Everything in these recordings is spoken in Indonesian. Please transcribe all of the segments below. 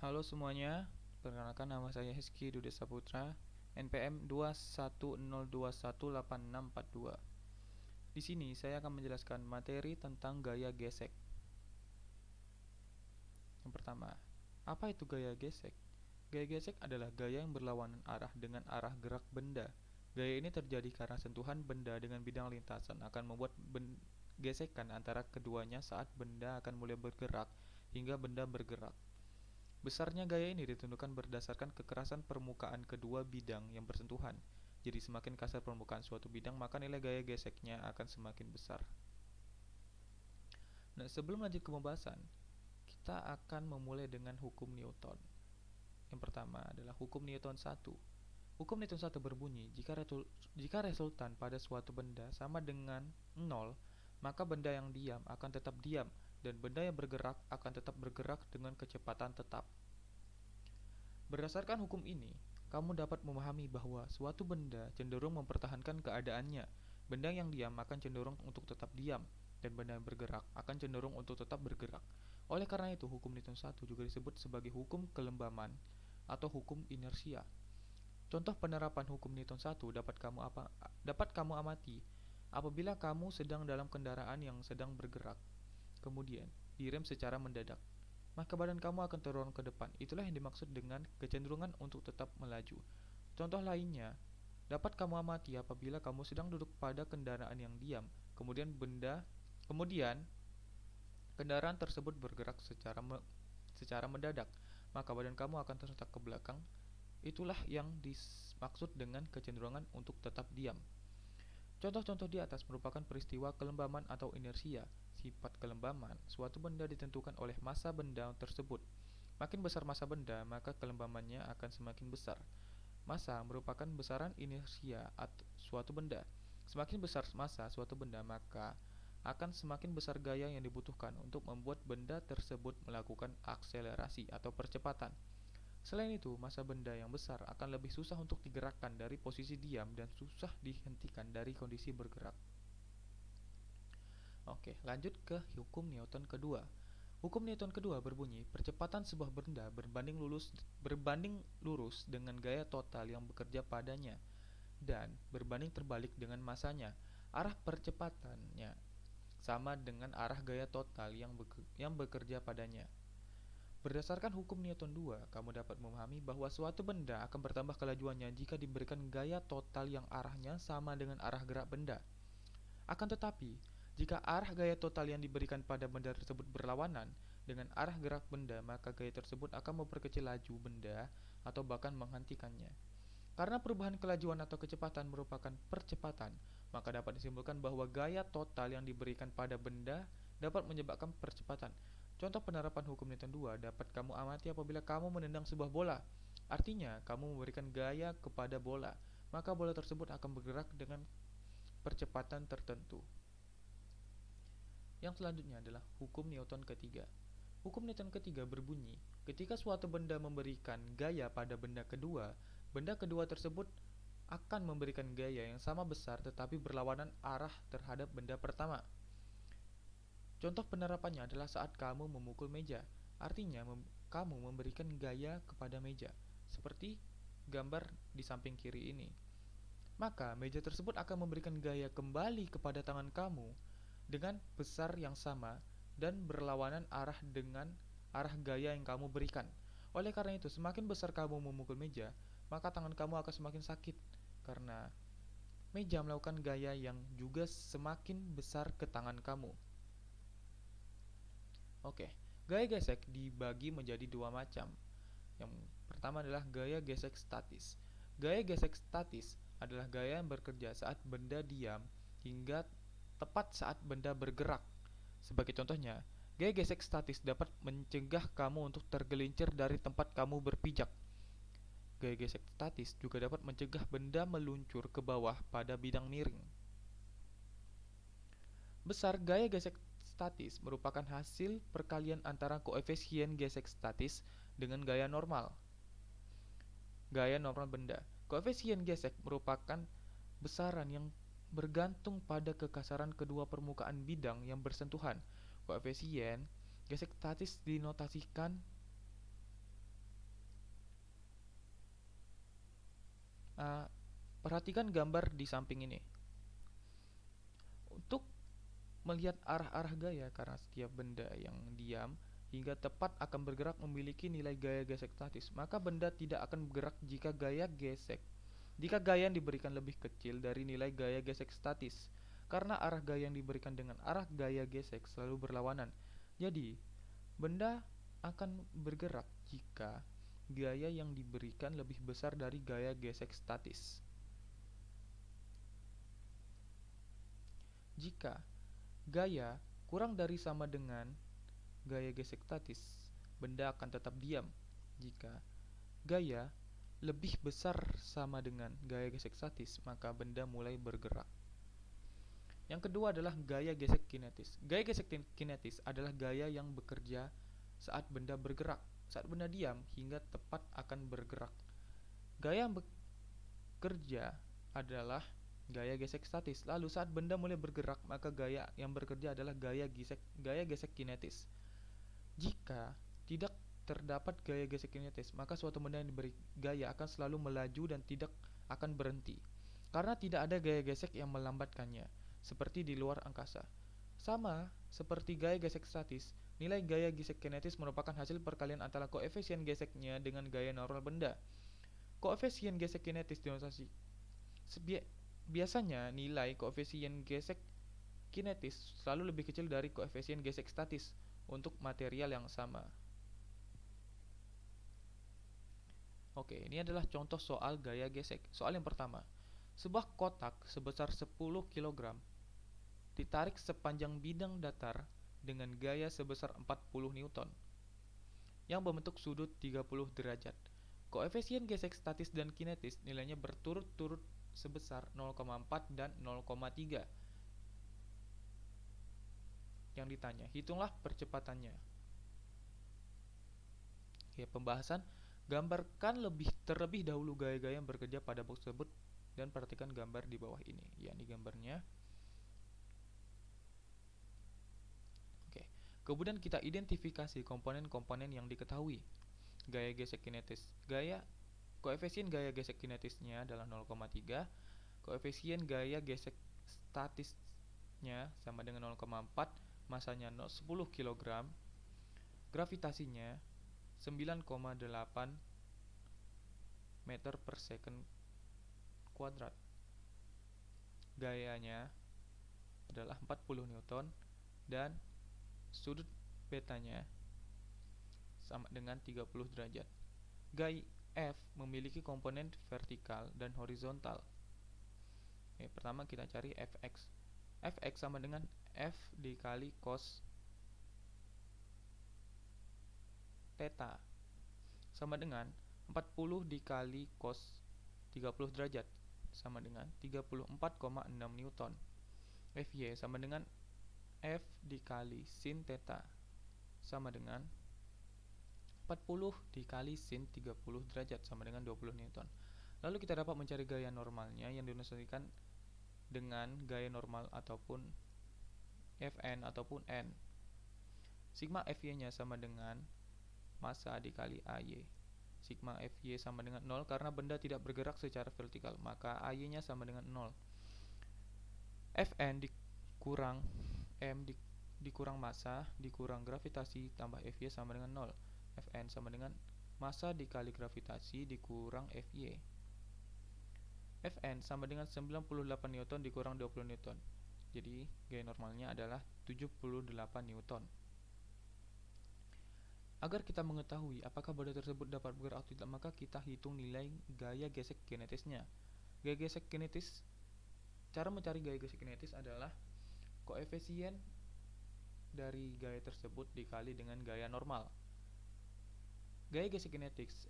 Halo semuanya, perkenalkan nama saya Hizky Dude Saputra, NPM 210218642. Di sini saya akan menjelaskan materi tentang gaya gesek. Yang pertama, apa itu gaya gesek? Gaya gesek adalah gaya yang berlawanan arah dengan arah gerak benda. Gaya ini terjadi karena sentuhan benda dengan bidang lintasan akan membuat gesekan antara keduanya saat benda akan mulai bergerak hingga benda bergerak. Besarnya gaya ini ditentukan berdasarkan kekerasan permukaan kedua bidang yang bersentuhan. Jadi semakin kasar permukaan suatu bidang, maka nilai gaya geseknya akan semakin besar. Nah, sebelum lanjut ke pembahasan, kita akan memulai dengan hukum Newton. Yang pertama adalah hukum Newton 1. Hukum Newton 1 berbunyi, jika resultan pada suatu benda sama dengan 0, maka benda yang diam akan tetap diam, dan benda yang bergerak akan tetap bergerak dengan kecepatan tetap. Berdasarkan hukum ini, kamu dapat memahami bahwa suatu benda cenderung mempertahankan keadaannya. Benda yang diam akan cenderung untuk tetap diam, dan benda yang bergerak akan cenderung untuk tetap bergerak. Oleh karena itu, hukum Newton 1 juga disebut sebagai hukum kelembaman atau hukum inersia. Contoh penerapan hukum Newton 1 dapat kamu amati apabila kamu sedang dalam kendaraan yang sedang bergerak, kemudian direm secara mendadak, maka badan kamu akan terdorong ke depan. Itulah yang dimaksud dengan kecenderungan untuk tetap melaju. Contoh lainnya, dapat kamu amati apabila kamu sedang duduk pada kendaraan yang diam, kemudian kendaraan tersebut bergerak secara mendadak, maka badan kamu akan tersentak ke belakang. Itulah yang dimaksud dengan kecenderungan untuk tetap diam. Contoh-contoh di atas merupakan peristiwa kelembaman atau inersia. Sifat kelembaman suatu benda ditentukan oleh massa benda tersebut. Makin besar massa benda, maka kelembamannya akan semakin besar. Massa merupakan besaran inersia suatu benda. Semakin besar massa suatu benda, maka akan semakin besar gaya yang dibutuhkan untuk membuat benda tersebut melakukan akselerasi atau percepatan. Selain itu, massa benda yang besar akan lebih susah untuk digerakkan dari posisi diam dan susah dihentikan dari kondisi bergerak. Oke, lanjut ke hukum Newton kedua. Hukum Newton kedua berbunyi, percepatan sebuah benda berbanding lurus dengan gaya total yang bekerja padanya dan berbanding terbalik dengan masanya. Arah percepatannya sama dengan arah gaya total yang bekerja padanya. Berdasarkan hukum Newton 2, kamu dapat memahami bahwa suatu benda akan bertambah kelajuannya jika diberikan gaya total yang arahnya sama dengan arah gerak benda. Akan tetapi, jika arah gaya total yang diberikan pada benda tersebut berlawanan dengan arah gerak benda, maka gaya tersebut akan memperkecil laju benda atau bahkan menghentikannya. Karena perubahan kelajuan atau kecepatan merupakan percepatan, maka dapat disimpulkan bahwa gaya total yang diberikan pada benda dapat menyebabkan percepatan. Contoh penerapan hukum Newton 2 dapat kamu amati apabila kamu menendang sebuah bola. Artinya, kamu memberikan gaya kepada bola, maka bola tersebut akan bergerak dengan percepatan tertentu. Yang selanjutnya adalah hukum Newton ketiga. Hukum Newton ketiga berbunyi, ketika suatu benda memberikan gaya pada benda kedua tersebut akan memberikan gaya yang sama besar tetapi berlawanan arah terhadap benda pertama. Contoh penerapannya adalah saat kamu memukul meja. Artinya, kamu memberikan gaya kepada meja, seperti gambar di samping kiri ini. Maka, meja tersebut akan memberikan gaya kembali kepada tangan kamu dengan besar yang sama dan berlawanan arah dengan arah gaya yang kamu berikan. Oleh karena itu, semakin besar kamu memukul meja, maka tangan kamu akan semakin sakit karena meja melakukan gaya yang juga semakin besar ke tangan kamu. Oke, gaya gesek dibagi menjadi dua macam. Yang pertama adalah gaya gesek statis. Gaya gesek statis adalah gaya yang bekerja saat benda diam hingga tepat saat benda bergerak. Sebagai contohnya, gaya gesek statis dapat mencegah kamu untuk tergelincir dari tempat kamu berpijak. Gaya gesek statis juga dapat mencegah benda meluncur ke bawah pada bidang miring. Besar gaya gesek statis merupakan hasil perkalian antara koefisien gesek statis dengan gaya normal benda. Koefisien gesek merupakan besaran yang bergantung pada kekasaran kedua permukaan bidang yang bersentuhan. Koefisien gesek statis dinotasikan Uh, Perhatikan gambar di samping ini. Untuk melihat arah-arah gaya, karena setiap benda yang diam hingga tepat akan bergerak memiliki nilai gaya gesek statis, maka benda tidak akan bergerak jika gaya yang diberikan lebih kecil dari nilai gaya gesek statis, karena arah gaya yang diberikan dengan arah gaya gesek selalu berlawanan. Jadi, benda akan bergerak jika gaya yang diberikan lebih besar dari gaya gesek statis. Jika gaya kurang dari sama dengan gaya gesek statis, benda akan tetap diam. Jika gaya lebih besar sama dengan gaya gesek statis, maka benda mulai bergerak. Yang kedua adalah gaya gesek kinetis. Gaya gesek kinetis adalah gaya yang bekerja saat benda bergerak. Saat benda diam hingga tepat akan bergerak. Gaya yang bekerja adalah gaya gesek statis. Lalu saat benda mulai bergerak, maka gaya yang bekerja adalah gaya gesek kinetis. Jika tidak terdapat gaya gesek kinetis, maka suatu benda yang diberi gaya akan selalu melaju dan tidak akan berhenti, karena tidak ada gaya gesek yang melambatkannya, seperti di luar angkasa. Sama seperti gaya gesek statis, nilai gaya gesek kinetis merupakan hasil perkalian antara koefisien geseknya dengan gaya normal benda. Koefisien gesek kinetis dinotasi. Biasanya nilai koefisien gesek kinetis selalu lebih kecil dari koefisien gesek statis untuk material yang sama. Oke, ini adalah contoh soal gaya gesek. Soal yang pertama. Sebuah kotak sebesar 10 kg ditarik sepanjang bidang datar dengan gaya sebesar 40 Newton yang membentuk sudut 30 derajat. Koefisien gesek statis dan kinetis nilainya berturut-turut sebesar 0,4 dan 0,3. Yang ditanya, hitunglah percepatannya. Oke, pembahasan. Gambarkan terlebih dahulu gaya-gaya yang bekerja pada box tersebut dan perhatikan gambar di bawah ini. Ya, ini gambarnya. Oke. Kemudian kita identifikasi komponen-komponen yang diketahui. Gaya gesek kinetis. Koefisien gaya gesek kinetisnya adalah 0,3. Koefisien gaya gesek statisnya sama dengan 0,4. Masanya 10 kg. Gravitasinya 9,8 meter per second kuadrat. Gayanya adalah 40 Newton dan sudut betanya sama dengan 30 derajat. Gaya F memiliki komponen vertikal dan horizontal. Oke, pertama kita cari Fx. Fx sama dengan F dikali cos theta sama dengan 40 dikali cos 30 derajat sama dengan 34,6 Newton. Fy sama dengan F dikali sin theta sama dengan 40 dikali sin 30 derajat sama dengan 20 Newton. Lalu kita dapat mencari gaya normalnya yang dinosikan dengan gaya normal ataupun Fn ataupun N. Sigma Fy-nya sama dengan massa dikali AY. Sigma Fy sama dengan 0 karena benda tidak bergerak secara vertikal, maka AY-nya sama dengan 0. Fn dikurang M dikurang massa dikurang gravitasi tambah Fy sama dengan 0. Fn sama dengan massa dikali gravitasi dikurang Fy. Fn sama dengan 98 Newton dikurang 20 Newton. Jadi gaya normalnya adalah 78 Newton. Agar kita mengetahui apakah benda tersebut dapat bergerak atau tidak, maka kita hitung nilai gaya gesek kinetisnya. Gaya gesek kinetis, cara mencari gaya gesek kinetis adalah koefisien dari gaya tersebut dikali dengan gaya normal. Gaya gesek kinetis,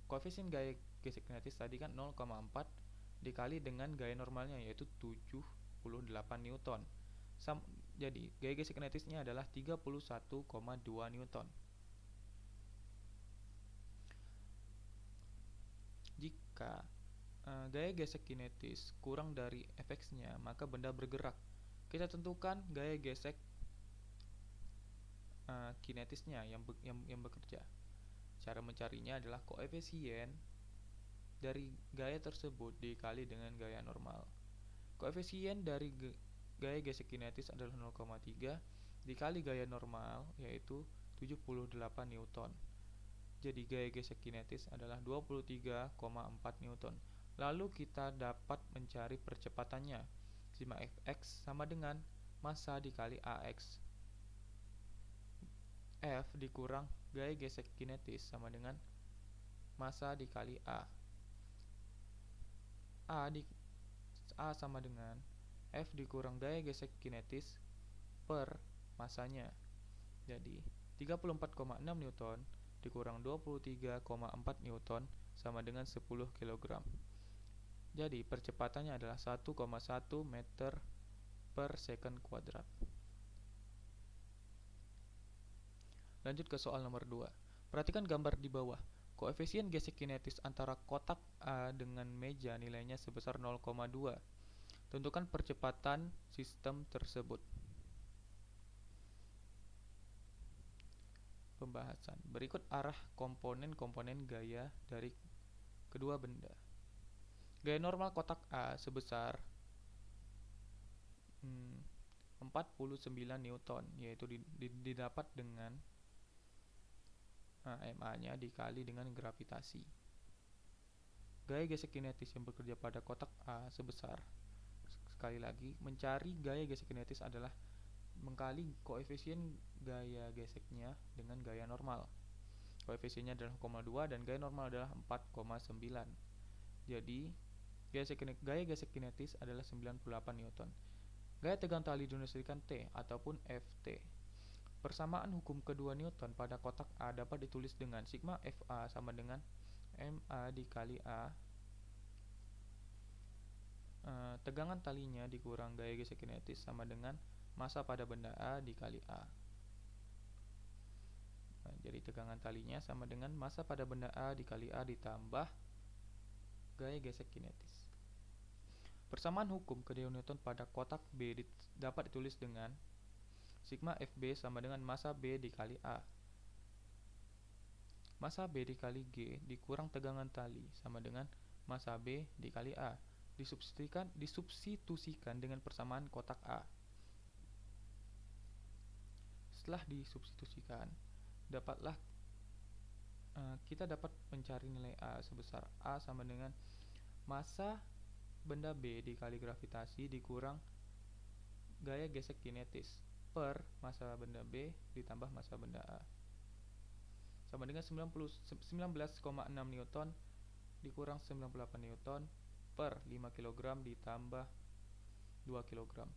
koefisien gaya gesek kinetis tadi kan 0,4 dikali dengan gaya normalnya yaitu 78 Newton. Jadi, gaya gesek kinetisnya adalah 31,2 Newton. Jika gaya gesek kinetis kurang dari Fx-nya, maka benda bergerak. Kita tentukan gaya gesek kinetisnya yang bekerja. Cara mencarinya adalah koefisien dari gaya tersebut dikali dengan gaya normal. Koefisien dari gaya gesek kinetis adalah 0,3 dikali gaya normal, yaitu 78 Newton. Jadi gaya gesek kinetis adalah 23,4 Newton. Lalu kita dapat mencari percepatannya. Sigma Fx sama dengan massa dikali Ax. F dikurang gaya gesek kinetis sama dengan massa dikali A. A sama dengan F dikurang gaya gesek kinetis per massanya. Jadi 34,6 Newton dikurang 23,4 Newton sama dengan 10 kg. Jadi percepatannya adalah 1,1 meter per second kuadrat. Lanjut ke soal nomor 2. Perhatikan gambar di bawah. Koefisien gesek kinetis antara kotak A dengan meja nilainya sebesar 0,2. Tentukan percepatan sistem tersebut. Pembahasan. Berikut arah komponen-komponen gaya dari kedua benda. Gaya normal kotak A sebesar 49 Newton, yaitu didapat dengan MA-nya dikali dengan gravitasi. Gaya gesek kinetis yang bekerja pada kotak A sebesar, sekali lagi, mencari gaya gesek kinetis adalah mengkali koefisien gaya geseknya dengan gaya normal. Koefisiennya adalah 0,2 dan gaya normal adalah 4,9. Jadi, gaya gesek kinetis adalah 98 Newton. Gaya tegang tali dinosikan T ataupun Ft. Persamaan hukum kedua Newton pada kotak A dapat ditulis dengan sigma Fa sama dengan Ma dikali A. Tegangan talinya dikurang gaya gesek kinetis sama dengan massa pada benda A dikali A. Jadi tegangan talinya sama dengan massa pada benda A dikali A ditambah gaya gesek kinetis. Persamaan hukum kedua Newton pada kotak B dapat ditulis dengan sigma Fb sama dengan massa B dikali A. Massa B dikali G dikurang tegangan tali sama dengan massa B dikali A. Disubstitusikan dengan persamaan kotak A. Setelah disubstitusikan, kita dapat mencari nilai A sebesar A sama dengan massa benda B dikali gravitasi dikurang gaya gesek kinetis per massa benda B ditambah massa benda A sama dengan 19,6 Newton dikurang 98 Newton per 5 kg ditambah 2 kg.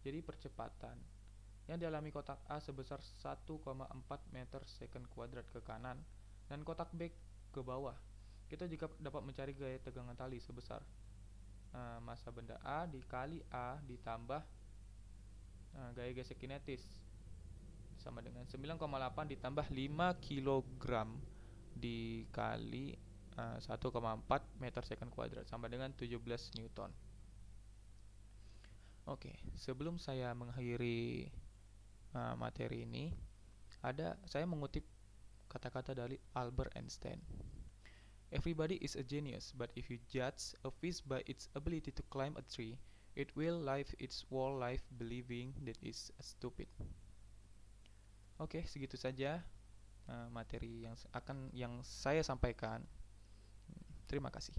Jadi percepatan yang dialami kotak A sebesar 1,4 meter second kuadrat ke kanan dan kotak B ke bawah. Kita juga dapat mencari gaya tegangan tali sebesar massa benda A dikali A ditambah gaya gesek kinetis sama dengan 9,8 ditambah 5 kg dikali 1,4 meter second kuadrat sama dengan 17 Newton. Oke, sebelum saya mengakhiri materi ini, saya mengutip kata-kata dari Albert Einstein. Everybody is a genius, but if you judge a fish by its ability to climb a tree, it will live its whole life believing that it's stupid. Oke, segitu saja materi yang saya sampaikan. Terima kasih.